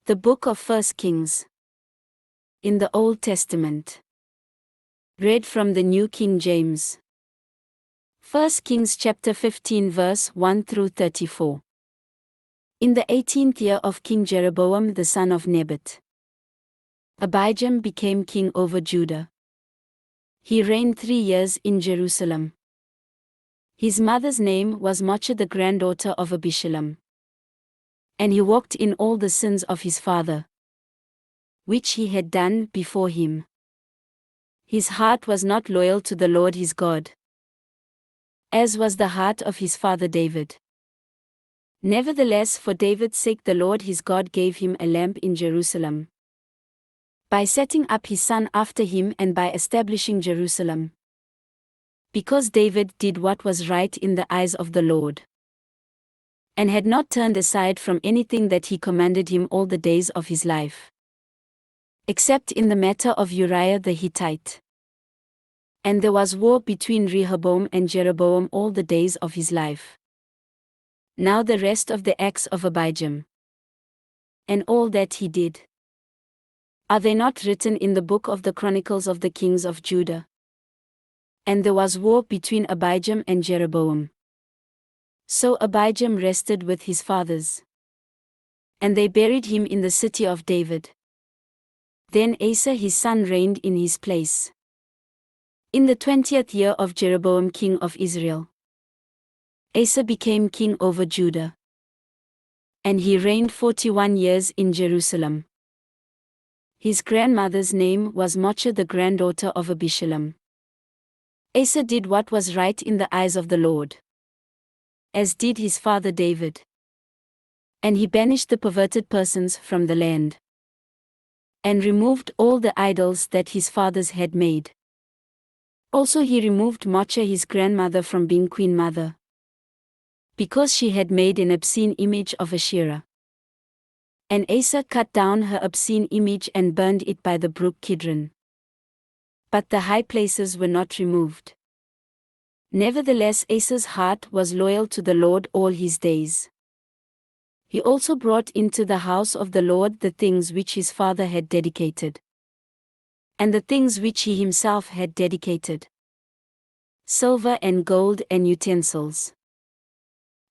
The Book of 1 Kings. In the Old Testament. Read from the New King James. 1 Kings chapter 15 verse 1 through 34. In the 18th year of King Jeroboam the son of Nebat, Abijam became king over Judah. He reigned 3 years in Jerusalem. His mother's name was Maachah, the granddaughter of Abishalom. And he walked in all the sins of his father, which he had done before him. His heart was not loyal to the Lord his God, as was the heart of his father David. Nevertheless, for David's sake the Lord his God gave him a lamp in Jerusalem, by setting up his son after him and by establishing Jerusalem, because David did what was right in the eyes of the Lord, and had not turned aside from anything that he commanded him all the days of his life, except in the matter of Uriah the Hittite. And there was war between Rehoboam and Jeroboam all the days of his life. Now the rest of the acts of Abijam, and all that he did, are they not written in the book of the Chronicles of the Kings of Judah? And there was war between Abijam and Jeroboam. So Abijam rested with his fathers, and they buried him in the city of David. Then Asa his son reigned in his place, in the 20th year of Jeroboam king of Israel. Asa became king over Judah, and he reigned 41 years in Jerusalem. His grandmother's name was Maachah, the granddaughter of Abishalom. Asa did what was right in the eyes of the Lord, as did his father David. And he banished the perverted persons from the land, and removed all the idols that his fathers had made. Also he removed Maachah his grandmother from being queen mother, because she had made an obscene image of Asherah. And Asa cut down her obscene image and burned it by the brook Kidron. But the high places were not removed. Nevertheless Asa's heart was loyal to the Lord all his days. He also brought into the house of the Lord the things which his father had dedicated, and the things which he himself had dedicated, silver and gold and utensils.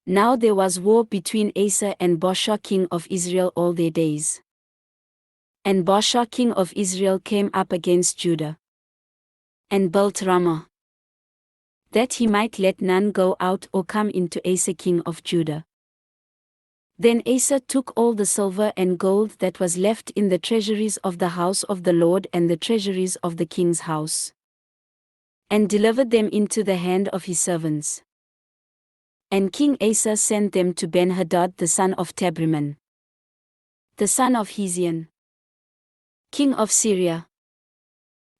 Now there was war between Asa and Baasha king of Israel all their days. And Baasha king of Israel came up against Judah, and built Ramah, that he might let none go out or come into Asa king of Judah. Then Asa took all the silver and gold that was left in the treasuries of the house of the Lord and the treasuries of the king's house, and delivered them into the hand of his servants. And King Asa sent them to Ben-Hadad the son of Tabriman, the son of Hezion, king of Syria,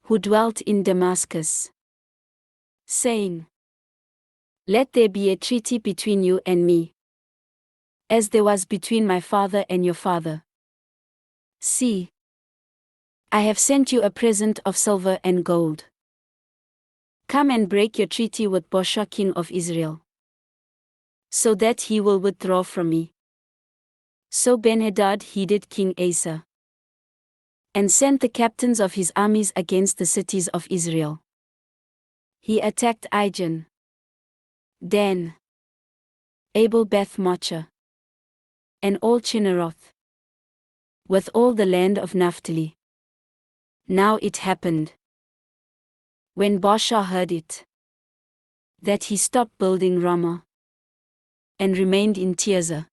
who dwelt in Damascus, saying, Let there be a treaty between you and me, as there was between my father and your father. See, I have sent you a present of silver and gold. Come and break your treaty with Baasha king of Israel, so that he will withdraw from me. So Ben-Hadad heeded King Asa, and sent the captains of his armies against the cities of Israel. He attacked Ijon, Dan, Abel Beth Maachah, and all Chinneroth, with all the land of Naphtali. Now it happened, when Baasha heard it, that he stopped building Ramah, and remained in Tirzah.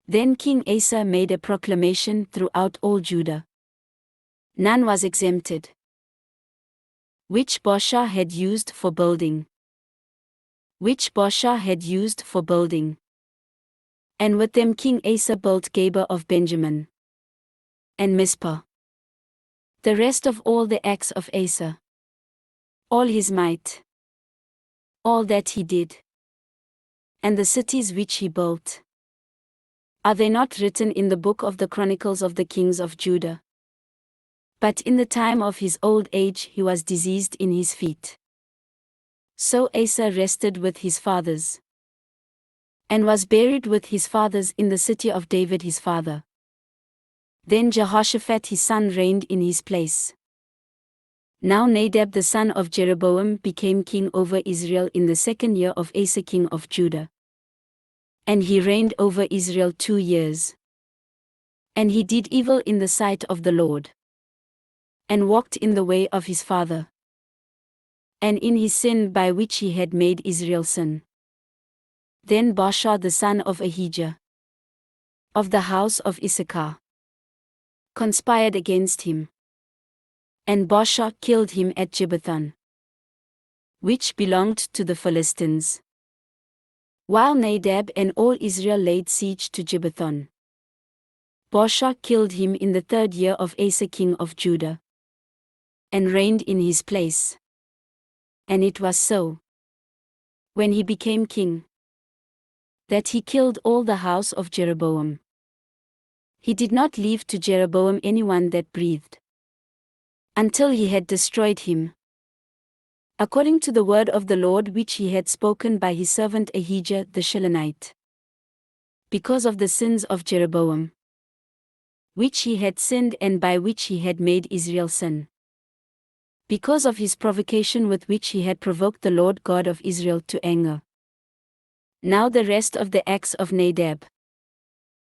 Then King Asa made a proclamation throughout all Judah. None was exempted, which Baasha had used for building. And with them King Asa built Geba of Benjamin, and Mizpah. The rest of all the acts of Asa, all his might, all that he did, and the cities which he built, are they not written in the book of the Chronicles of the Kings of Judah? But in the time of his old age he was diseased in his feet. So Asa rested with his fathers, and was buried with his fathers in the city of David his father. Then Jehoshaphat his son reigned in his place. Now Nadab the son of Jeroboam became king over Israel in the 2nd year of Asa king of Judah. And he reigned over Israel 2 years. And he did evil in the sight of the Lord, and walked in the way of his father, and in his sin by which he had made Israel sin. Then Baasha the son of Ahijah, of the house of Issachar, conspired against him. And Baasha killed him at Gibbethon, which belonged to the Philistines, while Nadab and all Israel laid siege to Gibbethon. Baasha killed him in the 3rd year of Asa king of Judah, and reigned in his place. And it was so, when he became king, that he killed all the house of Jeroboam. He did not leave to Jeroboam anyone that breathed, until he had destroyed him, according to the word of the Lord which he had spoken by his servant Ahijah the Shilonite, because of the sins of Jeroboam, which he had sinned and by which he had made Israel sin, because of his provocation with which he had provoked the Lord God of Israel to anger. Now the rest of the acts of Nadab,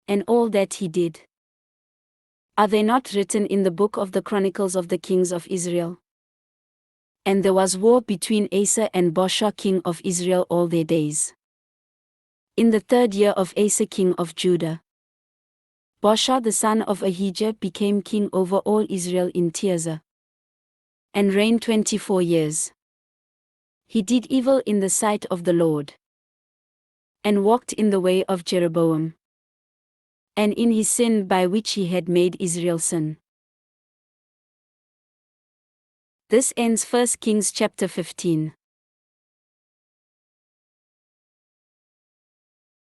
and all that he did, are they not written in the book of the Chronicles of the Kings of Israel? And there was war between Asa and Baasha king of Israel all their days. In the 3rd year of Asa king of Judah, Baasha the son of Ahijah became king over all Israel in Tirzah, and reigned 24 years. He did evil in the sight of the Lord, and walked in the way of Jeroboam, and in his sin by which he had made Israel sin. This ends 1 Kings chapter 15.